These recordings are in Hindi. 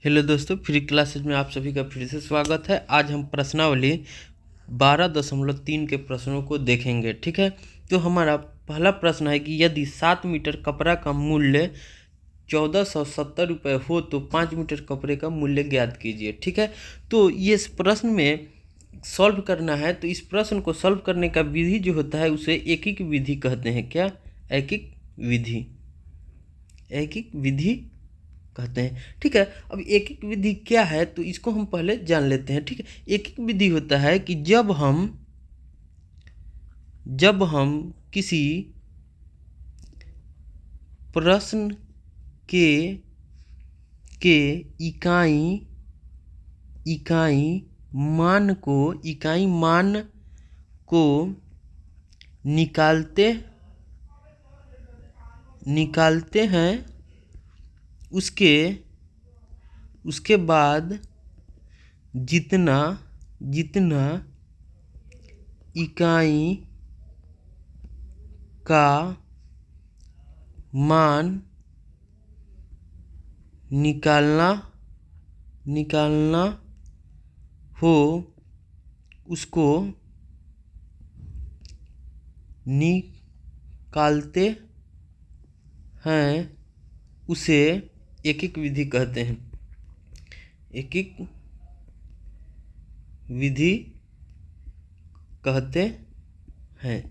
हेलो दोस्तों, फ्री क्लासेज में आप सभी का फिर से स्वागत है। आज हम प्रश्नावली 12.3 के प्रश्नों को देखेंगे। ठीक है, तो हमारा पहला प्रश्न है कि यदि 7 मीटर कपड़ा का मूल्य 1470 रुपये हो तो 5 मीटर कपड़े का मूल्य ज्ञात कीजिए। ठीक है, तो ये इस प्रश्न में सॉल्व करना है। तो इस प्रश्न को सॉल्व करने का विधि जो होता है उसे एकिक विधि कहते हैं। क्या? एकिक विधि, एकिक विधि कहते हैं। ठीक है, अब एकिक विधि क्या है तो इसको हम पहले जान लेते हैं। ठीक है, एकिक विधि होता है कि जब हम किसी प्रश्न के इकाई मान को निकालते हैं, उसके बाद जितना इकाई का मान निकालना हो उसको निकालते हैं, उसे एकिक विधि कहते हैं। एकिक विधि कहते हैं।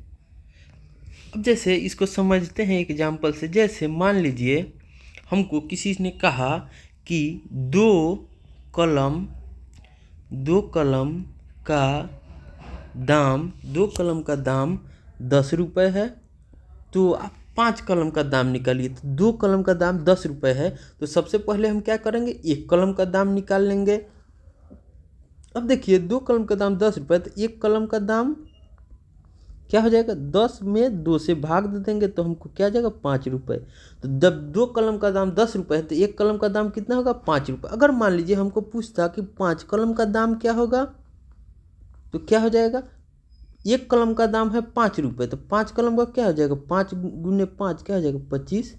अब जैसे इसको समझते हैं एग्जाम्पल से। जैसे मान लीजिए हमको किसी ने कहा कि दो कलम का दाम 10 रुपये है, तो आप 5 कलम का दाम निकालिए। तो 2 कलम का दाम 10 रुपये है, तो सबसे पहले हम क्या करेंगे, 1 कलम का दाम निकाल लेंगे। अब देखिए 2 कलम का दाम 10 रुपये, तो 1 कलम का दाम क्या हो जाएगा, 10 में 2 से भाग दे देंगे तो हमको क्या आ जाएगा, 5 रुपये। तो जब 2 कलम का दाम 10 रुपये है तो 1 कलम का दाम कितना होगा, 5 रुपये। अगर मान लीजिए हमको पूछता कि 5 कलम का दाम क्या होगा, तो क्या हो जाएगा, 1 कलम का दाम है 5 रुपये, तो 5 कलम का क्या हो जाएगा, 5 गुने 5 क्या हो जाएगा, 25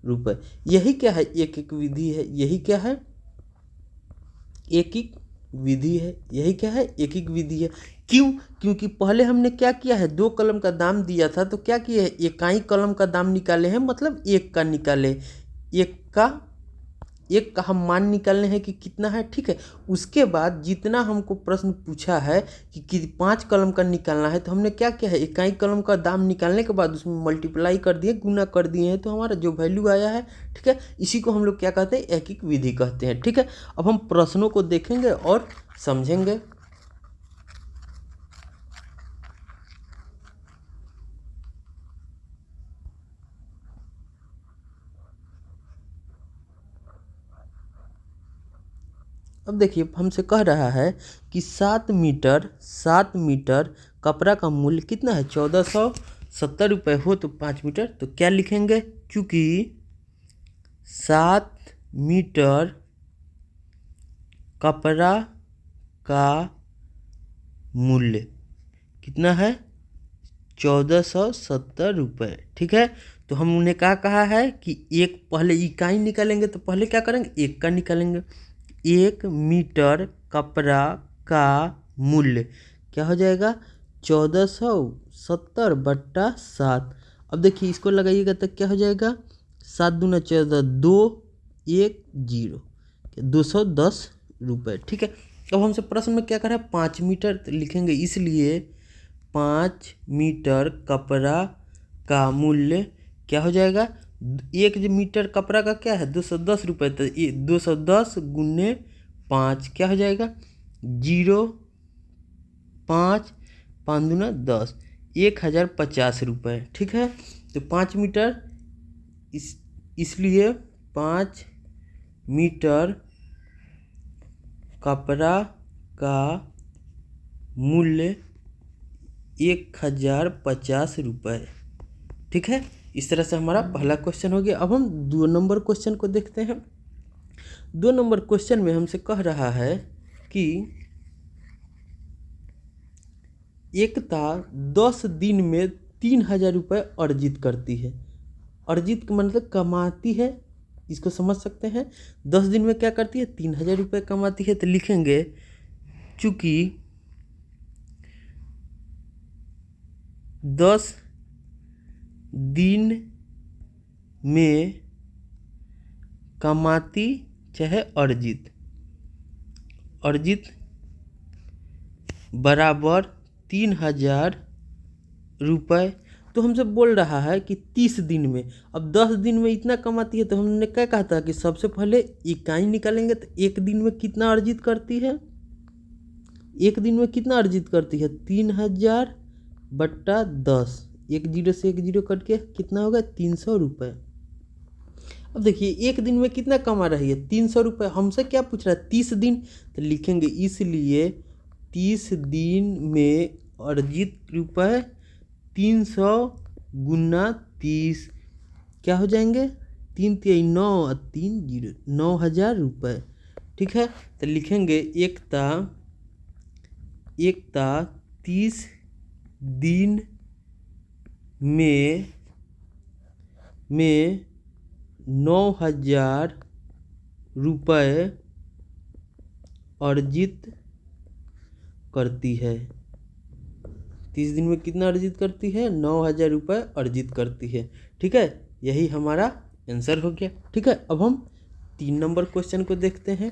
रुपये। यही क्या है, एकिक विधि है। यही क्या है, एकिक विधि है। यही क्या है, एकिक विधि है। क्यों? क्योंकि पहले हमने क्या किया है, 2 कलम का दाम दिया था तो क्या किया है, इकाई कलम का दाम निकाले हैं, मतलब 1 का निकाले, एक का हम मान निकालने हैं कि कितना है। ठीक है, उसके बाद जितना हमको प्रश्न पूछा है कि 5 कलम का निकालना है, तो हमने क्या किया है, इकाई कलम का दाम निकालने के बाद उसमें मल्टीप्लाई कर दिए, गुना कर दिए हैं, तो हमारा जो वैल्यू आया है, ठीक है, इसी को हम लोग क्या कहते हैं, एकिक विधि कहते हैं। ठीक है, अब हम प्रश्नों को देखेंगे और समझेंगे। अब देखिए हमसे कह रहा है कि 7 मीटर कपड़ा का मूल्य कितना है, 1470 रुपये हो तो 5 मीटर, तो क्या लिखेंगे, क्योंकि 7 मीटर कपड़ा का मूल्य कितना है, 1470 रुपये। ठीक है, तो हम उन्हें क्या कहा है कि एक पहले इकाई निकालेंगे, तो पहले क्या करेंगे, 1 का निकालेंगे। 1 मीटर कपड़ा का मूल्य क्या हो जाएगा, 1470 बट्टा 7। अब देखिए इसको लगाइएगा तो क्या हो जाएगा, 7 दूना 14, 2 1 0, 210 रुपये। ठीक है, अब हमसे प्रश्न में क्या कर रहा है, 5 मीटर लिखेंगे, इसलिए 5 मीटर कपड़ा का मूल्य क्या हो जाएगा, 1 मीटर कपड़ा का क्या है, 210 रुपये, तो 210 गुने 5 क्या हो जाएगा, 0 5 5 दूना 10, 1050 रुपये। ठीक है, तो 5 मीटर इसलिए 5 मीटर कपड़ा का मूल्य 1050 रुपये। ठीक है, इस तरह से हमारा पहला क्वेश्चन हो गया। अब हम 2 नंबर क्वेश्चन को देखते हैं। 2 नंबर क्वेश्चन में हमसे कह रहा है कि एकता 10 दिन में 3000 रुपये अर्जित करती है। अर्जित का मतलब कमाती है, इसको समझ सकते हैं। 10 दिन में क्या करती है, 3000 रुपये कमाती है। तो लिखेंगे चूँकि 10 दिन में कमाती चाहे अर्जित बराबर 3000 रुपये। तो हमसे बोल रहा है कि 30 दिन में, अब 10 दिन में इतना कमाती है, तो हमने क्या कहा था कि सबसे पहले इकाई निकालेंगे। तो एक दिन में कितना अर्जित करती है, एक दिन में कितना अर्जित करती है, 3000 बट्टा 10, 1 जीरो से 1 जीरो कट के कितना होगा, 300 रुपये। अब देखिए एक दिन में कितना कमा रही है, 300 रुपये। हमसे क्या पूछ रहा है, 30 दिन। तो लिखेंगे इसलिए 30 दिन में अर्जित रुपये 300 गुना 30 क्या हो जाएंगे, 3 तिहाई 9 और 3 जीरो 9000 रुपये। ठीक है, तो लिखेंगे एकता 30 दिन में 9000 रुपये अर्जित करती है। 30 दिन में कितना अर्जित करती है, 9000 रुपये अर्जित करती है। ठीक है, यही हमारा आंसर हो गया। ठीक है, अब हम 3 नंबर क्वेश्चन को देखते हैं।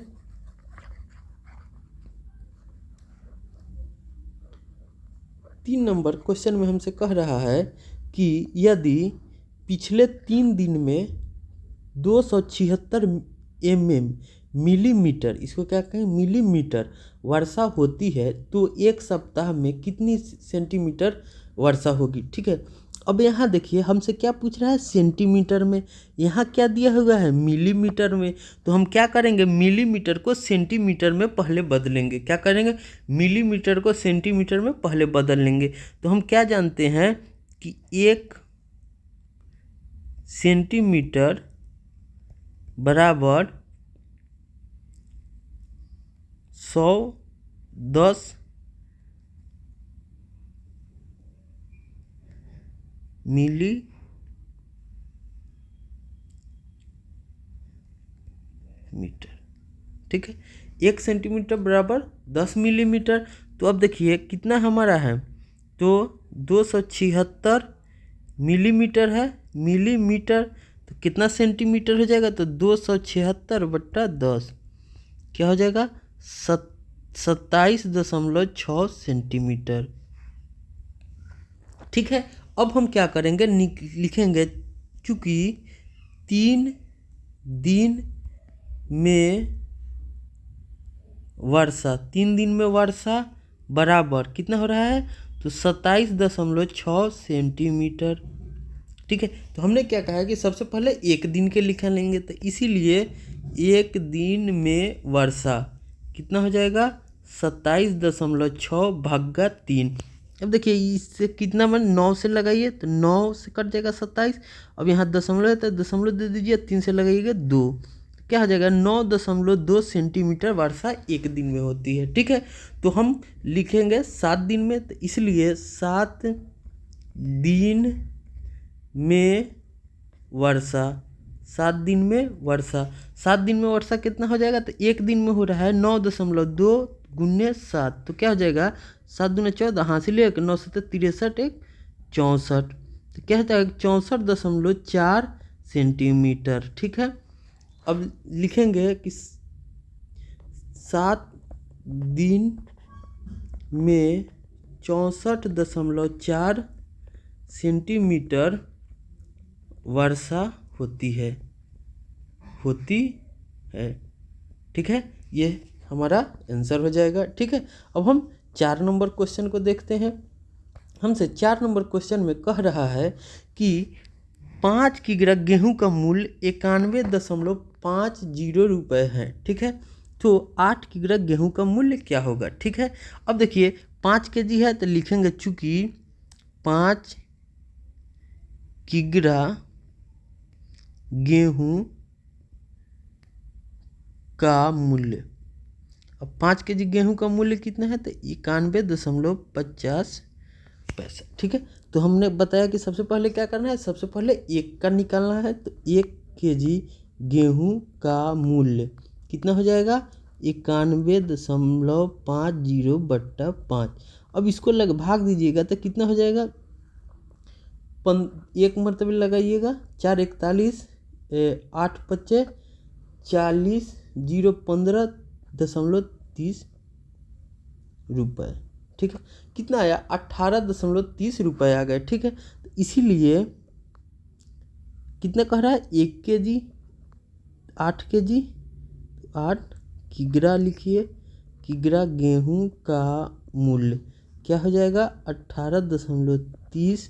3 नंबर क्वेश्चन में हमसे कह रहा है कि यदि पिछले 3 दिन में 276 मिलीमीटर, इसको क्या कहें, मिलीमीटर वर्षा होती है, तो एक सप्ताह में कितनी सेंटीमीटर वर्षा होगी। ठीक है, अब यहाँ देखिए हमसे क्या पूछ रहा है, सेंटीमीटर में, यहाँ क्या दिया हुआ है, मिलीमीटर में। तो हम क्या करेंगे, मिलीमीटर को सेंटीमीटर में पहले बदलेंगे। क्या करेंगे, मिलीमीटर को सेंटीमीटर में पहले बदल लेंगे। तो हम क्या जानते हैं कि 1 सेंटीमीटर बराबर 110 मिलीमीटर। ठीक है, 1 सेंटीमीटर बराबर 10 मिलीमीटर। तो अब देखिए कितना हमारा है, तो 276 मिलीमीटर है, मिलीमीटर तो कितना सेंटीमीटर हो जाएगा, तो 276 बट्टा 10 क्या हो जाएगा, 27.6 सेंटीमीटर। ठीक है, अब हम क्या करेंगे, लिखेंगे चूँकि 3 दिन में वर्षा, 3 दिन में वर्षा बराबर कितना हो रहा है, तो 27.6 सेंटीमीटर। ठीक है, तो हमने क्या कहा कि सबसे पहले एक दिन के लिखा लेंगे। तो इसीलिए एक दिन में वर्षा कितना हो जाएगा, 27.6 भागा 3। अब देखिए इससे कितना मन 9 से लगाइए, तो 9 से कट जाएगा 27। अब यहाँ दशमलव है तो दशमलव दे दीजिए, 3 से लगाइएगा 2, क्या हो जाएगा, 9.2 सेंटीमीटर वर्षा एक दिन में होती है। ठीक है, तो हम लिखेंगे 7 दिन में। तो इसलिए 7 दिन में वर्षा, 7 दिन में वर्षा, 7 दिन में वर्षा कितना हो जाएगा, तो एक दिन में हो रहा है 9.2 गुने 7, तो क्या हो जाएगा, 7 दूने 14, हासिल 1, 9 7 63 1 64, तो क्या होता है 64.4 सेंटीमीटर। ठीक है, अब लिखेंगे कि 7 दिन में 64.4 सेंटीमीटर वर्षा होती है। ठीक है, ये हमारा आंसर हो जाएगा। ठीक है, अब हम 4 नंबर क्वेश्चन को देखते हैं। हमसे 4 नंबर क्वेश्चन में कह रहा है कि 5 किग्रा गेहूं का मूल्य 91.50 रुपये है। ठीक है, तो 8 किग्रा गेहूं का मूल्य क्या होगा। ठीक है, अब देखिए 5 केजी है, तो लिखेंगे चूँकि 5 किग्रा गेहूं का मूल्य, अब 5 केजी गेहूं का मूल्य कितना है, तो 91.50 पैसा। ठीक है, तो हमने बताया कि सबसे पहले क्या करना है, सबसे पहले 1 का निकालना है। तो 1 केजी गेहूं का मूल्य कितना हो जाएगा 91.50/5। अब इसको भाग दीजिएगा तो कितना हो जाएगा, एक मरतबे लगाइएगा, 4 41 8 5 40 015.30 रुपये। ठीक है, कितना आया 18.30 आ गए। ठीक है, तो इसीलिए कितना कह रहा है 1 kg 8 kg 8 किग्रा लिखिए, किग्रा गेहूं का मूल्य क्या हो जाएगा 18.30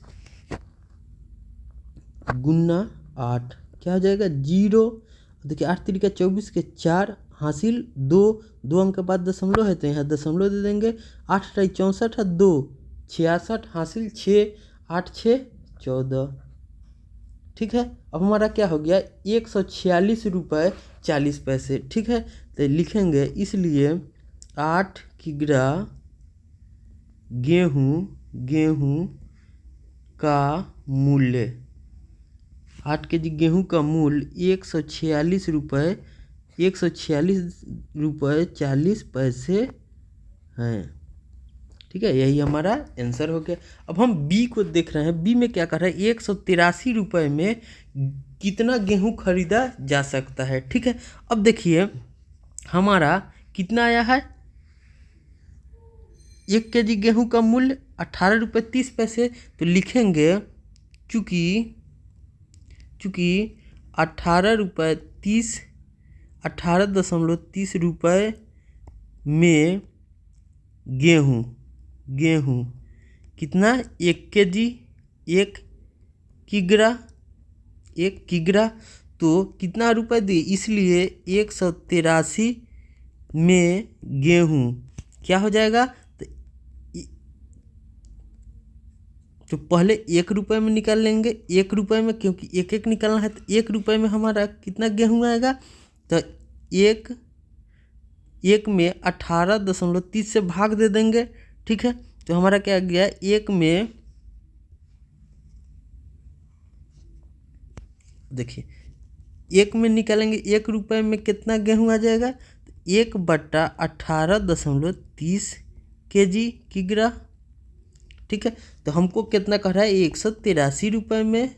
गुना 8 क्या हो जाएगा 0। देखिए 8 3 24 के 4 हासिल 2 अंक के बाद दशमलव है तो यहाँ दशमलव दे देंगे। 8 64 है 2 66 हासिल 6 8 6 14। ठीक है, अब हमारा क्या हो गया 146.40। ठीक है, तो लिखेंगे इसलिए 8 किग्रा गेहूं का मूल्य 8 kg गेहूं का मूल्य 146.40 हैं। ठीक है, यही हमारा आंसर हो गया। अब हम बी को देख रहे हैं, बी में क्या कर रहा है 183 रुपये में कितना गेहूं खरीदा जा सकता है। ठीक है, अब देखिए हमारा कितना आया है 1 kg गेहूं का मूल्य 18.30 रुपये। तो लिखेंगे चूँकि 18.30 रुपये में गेहूं कितना 1 kg 1 किग्रा तो कितना रुपए दिए, इसलिए 183 में गेहूं क्या हो जाएगा, तो पहले 1 रुपये में निकाल लेंगे, 1 रुपये में क्योंकि एक एक निकालना है तो 1 रुपये में हमारा कितना गेहूं आएगा, तो एक में 18.30 से भाग दे देंगे। ठीक है, तो हमारा क्या गया 1 में, देखिए 1 में निकालेंगे 1 रुपये में कितना गेहूं आ जाएगा, 1/18.30 kg किग्रा। ठीक है, तो हमको कितना कह रहा है 183 रुपये में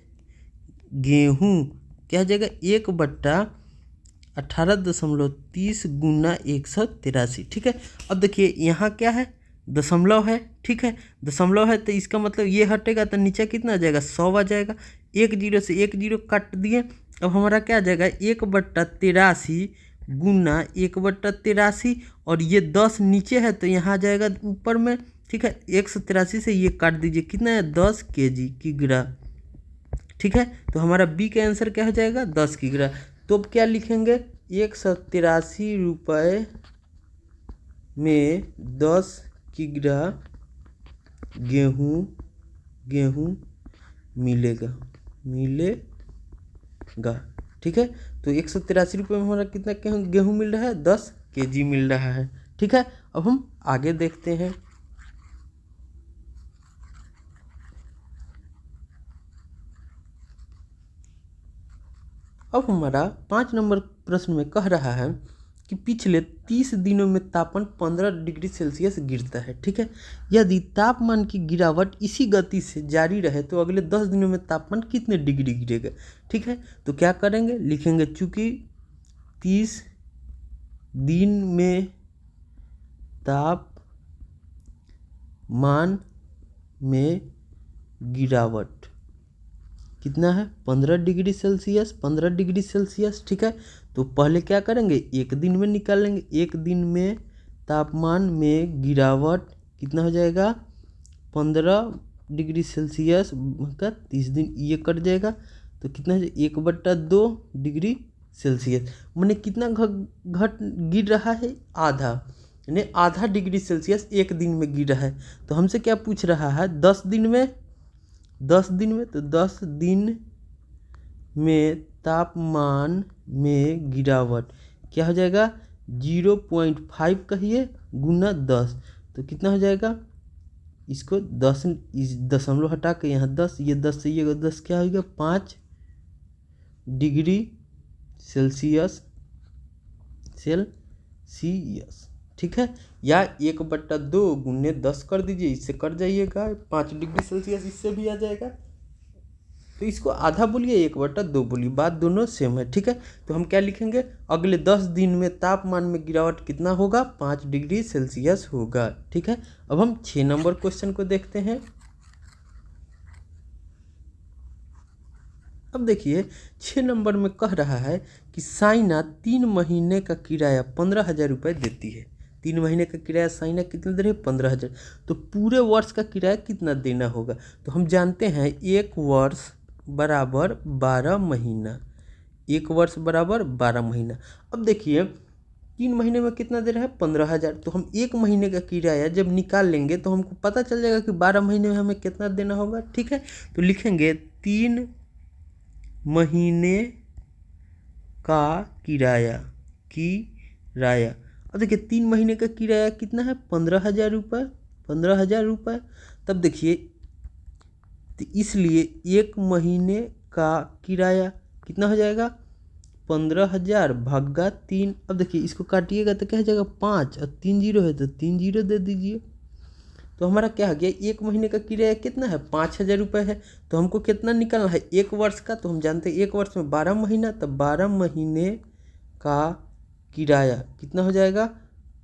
गेहूं क्या हो जाएगा 1/18.30 गुना 183। ठीक है, अब देखिए यहाँ क्या है दशमलव है। ठीक है, दशमलव है तो इसका मतलब ये हटेगा तो नीचे कितना आ जाएगा 100 आ जाएगा। 1 0 से 1 0 काट दिए, अब हमारा क्या आ जाएगा 1/83 गुना 1/83 और ये 10 नीचे है तो यहाँ आ जाएगा ऊपर में। ठीक है, 183 से ये काट दीजिए, कितना है 10 kg किग्रा। ठीक है, तो हमारा बी का आंसर क्या हो जाएगा 10 किग्रा। तो अब क्या लिखेंगे 183 रुपये में 10 किग्रा गेहूं मिलेगा। ठीक है, तो 183 रुपये में हमारा कितना गेहूं मिल रहा है 10 kg मिल रहा है। ठीक है, अब हम आगे देखते हैं। अब हमारा 5 नंबर प्रश्न में कह रहा है कि पिछले 30 दिनों में तापमान 15 डिग्री सेल्सियस गिरता है। ठीक है, यदि तापमान की गिरावट इसी गति से जारी रहे तो अगले 10 दिनों में तापमान कितने डिग्री गिरेगा। ठीक है, तो क्या करेंगे लिखेंगे चूँकि 30 दिन में तापमान में गिरावट कितना है 15 डिग्री सेल्सियस। ठीक है, तो पहले क्या करेंगे 1 दिन में निकालेंगे, 1 दिन में तापमान में गिरावट कितना हो जाएगा 15 डिग्री सेल्सियस का 30 दिन ये कट जाएगा तो कितना है 1/2 डिग्री सेल्सियस, मैंने कितना घट गिर रहा है आधा, यानी आधा डिग्री सेल्सियस 1 दिन में गिर रहा है। तो हमसे क्या पूछ रहा है 10 दिन में, तो 10 दिन में तापमान में गिरावट क्या हो जाएगा 0.5 कहिए गुना 10, तो कितना हो जाएगा, इसको 10 इस दशमलव हटा के यहाँ 10, ये 10 से ये 10 क्या हो गया 5 डिग्री सेल्सियस ठीक है। या 1/2 गुने 10 कर दीजिए, इससे कट जाइएगा 5 डिग्री सेल्सियस, इससे भी आ जाएगा। तो इसको आधा बोलिए 1/2 बोलिए, बात दोनों सेम है, ठीक है। तो हम क्या लिखेंगे, अगले 10 दिन में तापमान में गिरावट कितना होगा, 5 डिग्री सेल्सियस होगा, ठीक है। अब हम 6 नंबर क्वेश्चन को देखते हैं। अब देखिए 6 नंबर में कह रहा है कि साइना 3 महीने का किराया 15,000 रुपये देती है। 3 महीने का किराया साइना कितना दे रही है, 15,000। तो पूरे वर्ष का किराया कितना देना होगा, तो हम जानते हैं 1 वर्ष बराबर 12 महीना, 1 वर्ष बराबर 12 महीना। अब देखिए 3 महीने में कितना दे रहा है, 15,000। तो हम 1 महीने का किराया जब निकाल लेंगे तो हमको पता चल जाएगा कि 12 महीने में हमें कितना देना होगा, ठीक है। तो लिखेंगे 3 महीने का किराया। अब देखिए 3 महीने का किराया कितना है, 15,000 रुपये, 15,000 रुपये। तब देखिए तो इसलिए 1 महीने का किराया कितना हो जाएगा, 15,000 भागा 3। अब देखिए इसको काटिएगा तो क्या हो जाएगा, 5 और 3 जीरो है तो 3 जीरो दे दीजिए। तो हमारा क्या हो गया, 1 महीने का किराया कितना है, 5,000 रुपये है। तो हमको कितना निकालना है, 1 वर्ष का। तो हम जानते हैं 1 वर्ष में 12 महीना, तो 12 महीने का किराया कितना हो जाएगा,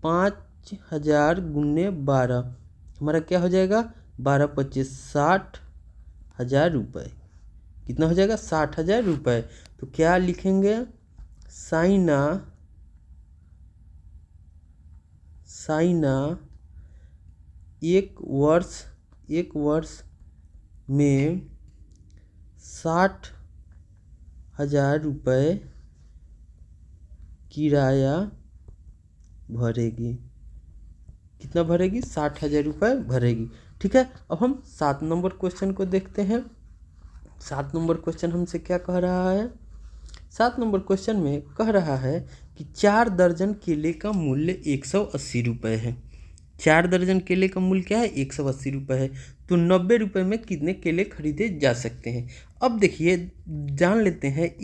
5,000 गुने 12, हमारा क्या हो जाएगा, 12 25 60,000 रुपये। कितना हो जाएगा, 60,000 रुपये। तो क्या लिखेंगे, साइना 1 वर्ष में 60,000 रुपये किराया भरेगी। कितना भरेगी, 60,000 रुपये भरेगी, ठीक है। अब हम 7 नंबर क्वेश्चन को देखते हैं। 7 नंबर क्वेश्चन हमसे क्या कह रहा है, 7 नंबर क्वेश्चन में कह रहा है कि 4 दर्जन केले का मूल्य 180 रुपये है। 4 दर्जन केले का मूल्य क्या है, 180 रुपये है। तो 90 रुपये में कितने केले खरीदे जा सकते हैं। अब देखिए जान लेते हैं,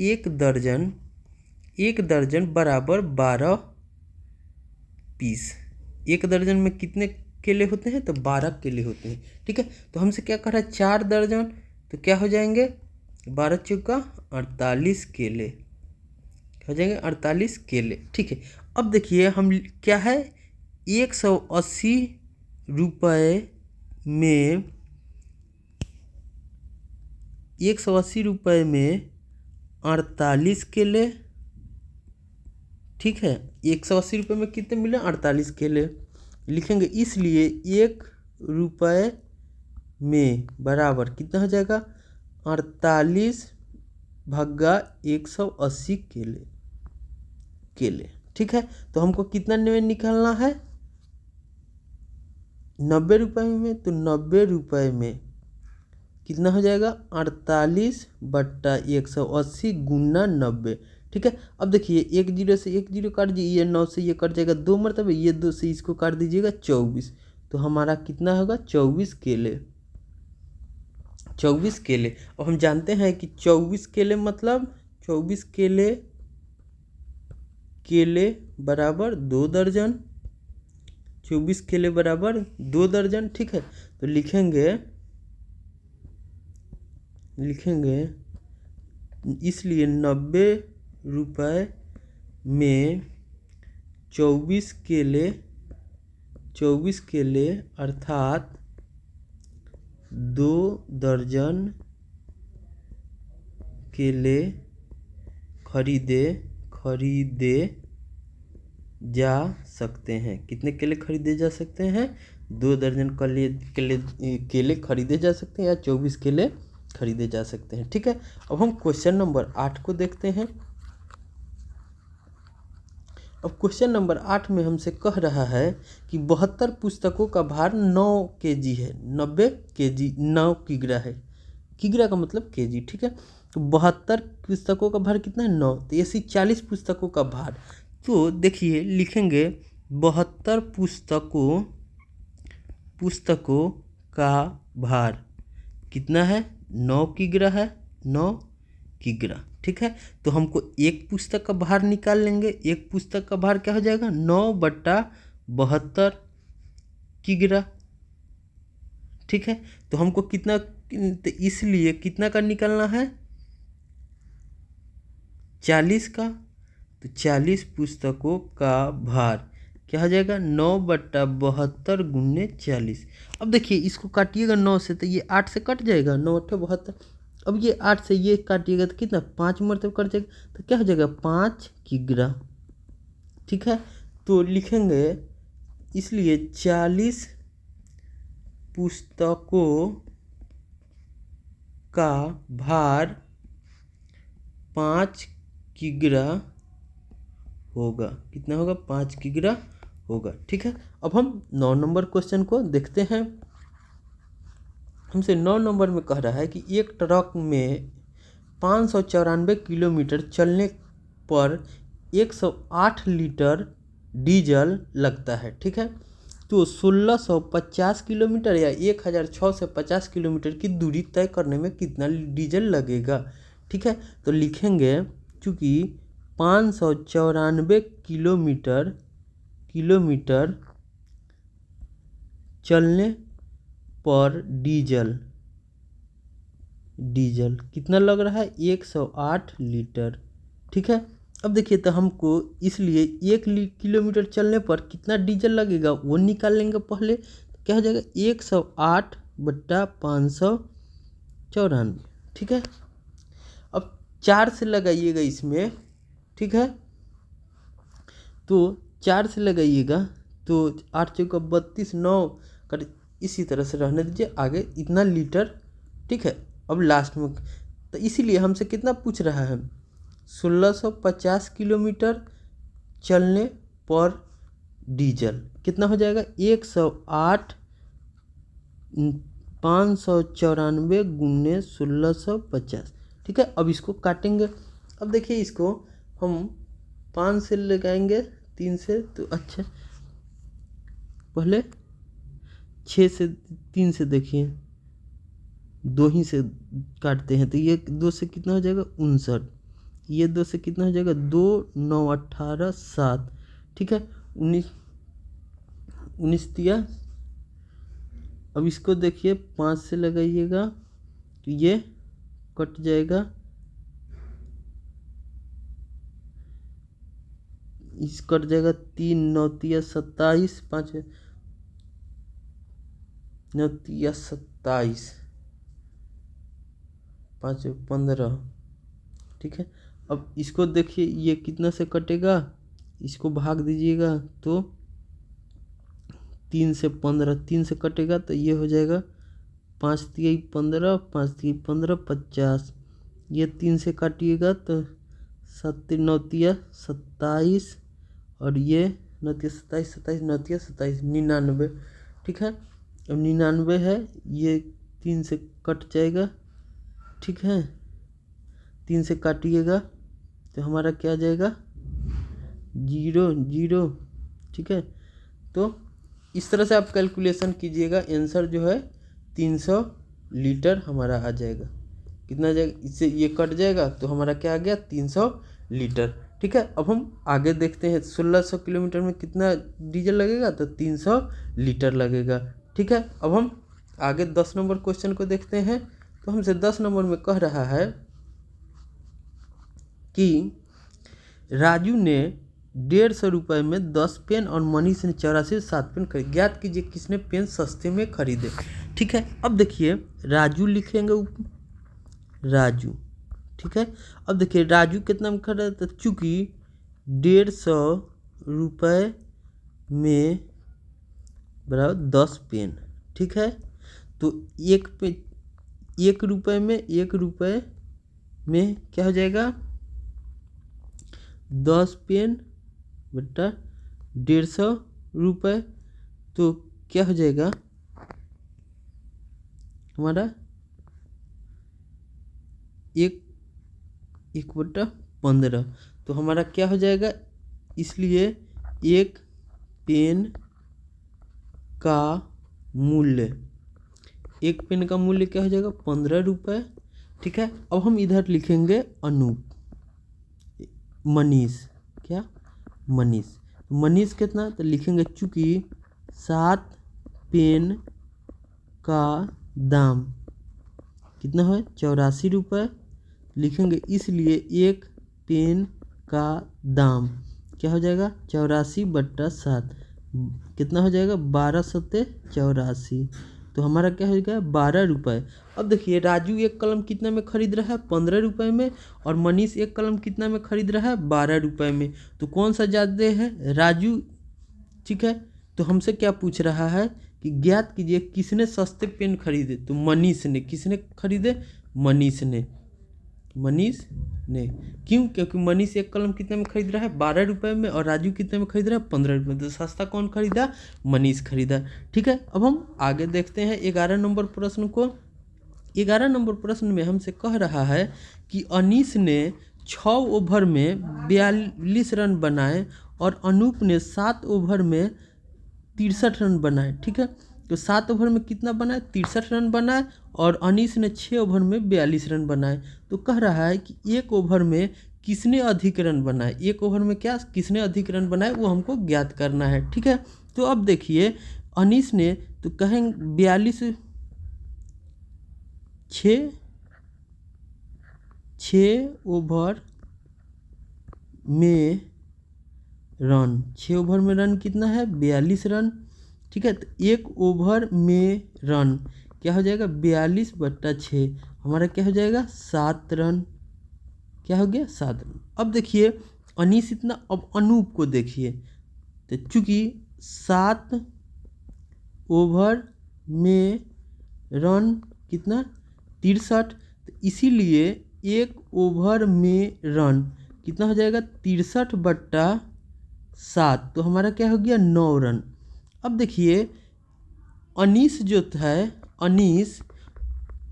एक दर्जन बराबर 12 पीस। 1 दर्जन में कितने केले होते हैं, तो 12 केले होते हैं, ठीक है। तो हमसे क्या कह रहा है, 4 दर्जन, तो क्या हो जाएंगे, 12 चौका 48 केले हो जाएंगे, 48 केले, ठीक है। अब देखिए हम क्या है, 180 रुपये में 48 केले, ठीक है। 180 रुपये में कितने मिले, 48 केले लिखेंगे। इसलिए 1 रुपये में बराबर कितना हो जाएगा, 48 भागा 180 केले, ठीक है। तो हमको कितना में निकालना है, 90 रुपये में। तो 90 रुपये में कितना हो जाएगा, 48 बट्टा 180 गुना 90, ठीक है। अब देखिए 1 जीरो से 1 जीरो काट दीजिए, ये 9 से ये कट जाएगा 2 मरतबे, ये 2 से इसको काट दीजिएगा 24। तो हमारा कितना होगा, 24 केले। 24 केले। और हम जानते हैं कि 24 केले मतलब 24 केले बराबर 2 दर्जन। 24 केले बराबर 2 दर्जन, ठीक है। तो लिखेंगे इसलिए 90 रुपये में 24 केले अर्थात 2 दर्जन केले खरीदे जा सकते हैं। कितने केले खरीदे जा सकते हैं, 2 दर्जन केले खरीदे जा सकते हैं, या 24 केले खरीदे जा सकते हैं, ठीक है। अब हम क्वेश्चन नंबर 8 को देखते हैं। अब क्वेश्चन नंबर 8 में हमसे कह रहा है कि 72 पुस्तकों का भार 9 kg है। 90 kg 9 किग्रा है, किग्रा का मतलब केजी, ठीक है। तो 72 पुस्तकों का भार कितना है, 9। तो ऐसी 40 पुस्तकों का भार। तो देखिए लिखेंगे 72 पुस्तकों का भार कितना है, 9 किग्रा है, 9 किग्रा, ठीक है। तो हमको एक पुस्तक का भार निकाल लेंगे। एक पुस्तक का भार क्या हो जाएगा, 9/72 किग्रा। ठीक है। तो हमको कितना, तो इसलिए कितना का निकालना है, 40 का। तो 40 पुस्तकों का भार क्या हो जाएगा, 9/72 गुने 40। अब देखिए इसको काटिएगा 9 से, तो ये 8 से कट जाएगा, 9×8 = 72। अब ये 8 से ये काटिएगा तो कितना, 5 मरतब कट जाएगा, तो क्या हो जाएगा, 5 किग्रा। ठीक है। तो लिखेंगे, इसलिए 40 पुस्तकों का भार 5 किग्रा होगा। कितना होगा, 5 किग्रा होगा। ठीक है। अब हम 9 नंबर क्वेश्चन को देखते हैं। हमसे 9 नंबर में कह रहा है कि एक ट्रक में 594 किलोमीटर चलने पर 108 लीटर डीजल लगता है। ठीक है। तो 1650 किलोमीटर या 1650 किलोमीटर की दूरी तय करने में कितना डीजल लगेगा। ठीक है। तो लिखेंगे, चूँकि 594 किलोमीटर चलने पर डीजल कितना लग रहा है, 108 लीटर। ठीक है। अब देखिए, तो हमको इसलिए 1 किलोमीटर चलने पर कितना डीजल लगेगा वो निकाल लेंगे पहले। तो क्या हो जाएगा, 108/594। ठीक है। अब 4 से लगाइएगा इसमें। ठीक है। तो 4 से लगाइएगा, तो 8 × 32, 9 कर, इसी तरह से रहने दीजिए, आगे इतना लीटर। ठीक है। अब लास्ट में, तो इसीलिए हमसे कितना पूछ रहा है, 1650 किलोमीटर चलने पर डीजल कितना हो जाएगा, 108/594 गुने 1650। ठीक है। अब इसको काटेंगे। अब देखिए, इसको हम 5 से लगाएंगे, 3 से, तो अच्छा पहले 6 से, 3 से देखिए, 2 ही से काटते हैं, तो ये 2 से कितना हो जाएगा, 59। ये 2 से कितना हो जाएगा, 2, 9, 18, 7। ठीक है। 19 दिया। अब इसको देखिए 5 से लगाइएगा, तो ये कट जाएगा, इस कट जाएगा, 3, 9, 27, 5, 9, 27, 5, 15। ठीक है। अब इसको देखिए, ये कितना से कटेगा, इसको भाग दीजिएगा, तो 3 से 15, 3 से कटेगा, तो ये हो जाएगा 5 × 15, 5 × 15, 50। ये 3 से काटिएगा तो 7, 9, 27, और ये 9, 27, 27, 9, 27, 99। ठीक है। अब 99 है, ये 3 से कट जाएगा। ठीक है। 3 से काटिएगा तो हमारा क्या आ जाएगा, 0, 0। ठीक है। तो इस तरह से आप कैलकुलेशन कीजिएगा, आंसर जो है 300 लीटर हमारा आ जाएगा। कितना आ जाएगा, इससे ये कट जाएगा, तो हमारा क्या आ गया, 300 लीटर। ठीक है। अब हम आगे देखते हैं, 1600 किलोमीटर में कितना डीजल लगेगा, तो 300 लीटर लगेगा। ठीक है। अब हम आगे 10 नंबर क्वेश्चन को देखते हैं। तो हमसे 10 नंबर में कह रहा है कि राजू ने 150 रुपये में 10 पेन और मनीष ने 84 7 पेन खरीदे। ज्ञात कीजिए किसने पेन सस्ते में खरीदे। ठीक है। अब देखिए, राजू लिखेंगे राजू। ठीक है। अब देखिए, राजू कितना में खरीदा, तो चूँकि 150 रुपये में बराबर 10 पेन। ठीक है। तो 1 रुपये में क्या हो जाएगा, 10 पेन बटा 150 रुपये, तो क्या हो जाएगा हमारा 1/15। तो हमारा क्या हो जाएगा, इसलिए 1 पेन का मूल्य, 1 पेन का मूल्य क्या हो जाएगा, 15 रुपये। ठीक है। अब हम इधर लिखेंगे अनूप। मनीष, क्या मनीष, मनीष कितना, तो लिखेंगे चूँकि 7 पेन का दाम कितना है 84 रुपये, लिखेंगे इसलिए 1 पेन का दाम क्या हो जाएगा 84/7, कितना हो जाएगा 12 सत्ते 84, तो हमारा क्या हो जाएगा 12 रुपये। अब देखिए राजू एक कलम कितना में खरीद रहा है 15 रुपये में, और मनीष एक कलम कितना में खरीद रहा है 12 रुपये में, तो कौन सा ज़्यादा है राजू। ठीक है, तो हमसे क्या पूछ रहा है कि ज्ञात कीजिए किसने सस्ते पेन खरीदे, तो मनीष ने। किसने खरीदे, मनीष ने, मनीष ने। क्यों, क्योंकि मनीष एक कलम कितने में खरीद रहा है 12 रुपये में, और राजू कितने में खरीद रहा है 15 रुपये में, तो सस्ता कौन खरीदा, मनीष खरीदा। ठीक है, अब हम आगे देखते हैं 11 नंबर प्रश्न को। 11 नंबर प्रश्न में हमसे कह रहा है कि अनीस ने 6 ओवर में 42 रन बनाए और अनूप ने 7 ओवर में 63 रन बनाए। ठीक है, तो 7 ओवर में कितना बनाए 63 रन बनाए, और अनीस ने 6 ओवर में 42 रन बनाए। तो कह रहा है कि 1 ओवर में किसने अधिक रन बनाए, 1 ओवर में क्या किसने अधिक रन बनाए वो हमको ज्ञात करना है। ठीक है, तो अब देखिए अनीस ने, तो कहेंगे 42 6 ओवर में रन, 6 ओवर में रन कितना है 42 रन। ठीक है, तो 1 ओवर में रन क्या हो जाएगा 42/6, हमारा क्या हो जाएगा 7 रन, क्या हो गया 7 रन। अब देखिए अनीस इतना, अब अनूप को देखिए, तो चूँकि 7 ओवर में रन कितना 63, तो इसीलिए 1 ओवर में रन कितना हो जाएगा 63/7, तो हमारा क्या हो गया 9 रन। अब देखिए अनीस जो है, अनीस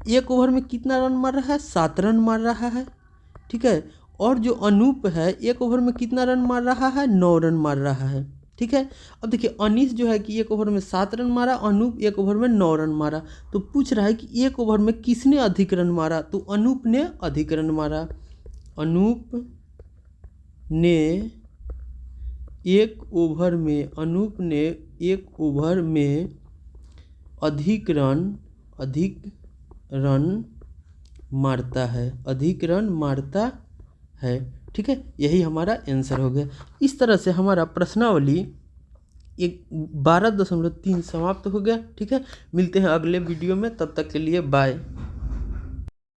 1 ओवर में कितना रन मार रहा है 7 रन मार रहा है। ठीक है, और जो अनूप है 1 ओवर में कितना रन मार रहा है 9 रन मार रहा है। ठीक है, अब देखिए अनीस जो है कि 1 ओवर में 7 रन मारा, अनूप 1 ओवर में 9 रन मारा, तो पूछ रहा है कि 1 ओवर में किसने अधिक रन मारा, तो अनूप ने अधिक रन मारा। अनूप ने 1 ओवर में, अनूप ने 1 ओवर में अधिक रन मारता है, अधिक रन मारता है। ठीक है, यही हमारा आंसर हो गया। इस तरह से हमारा प्रश्नावली 12.3 समाप्त हो गया। ठीक है, मिलते हैं अगले वीडियो में, तब तक के लिए बाय।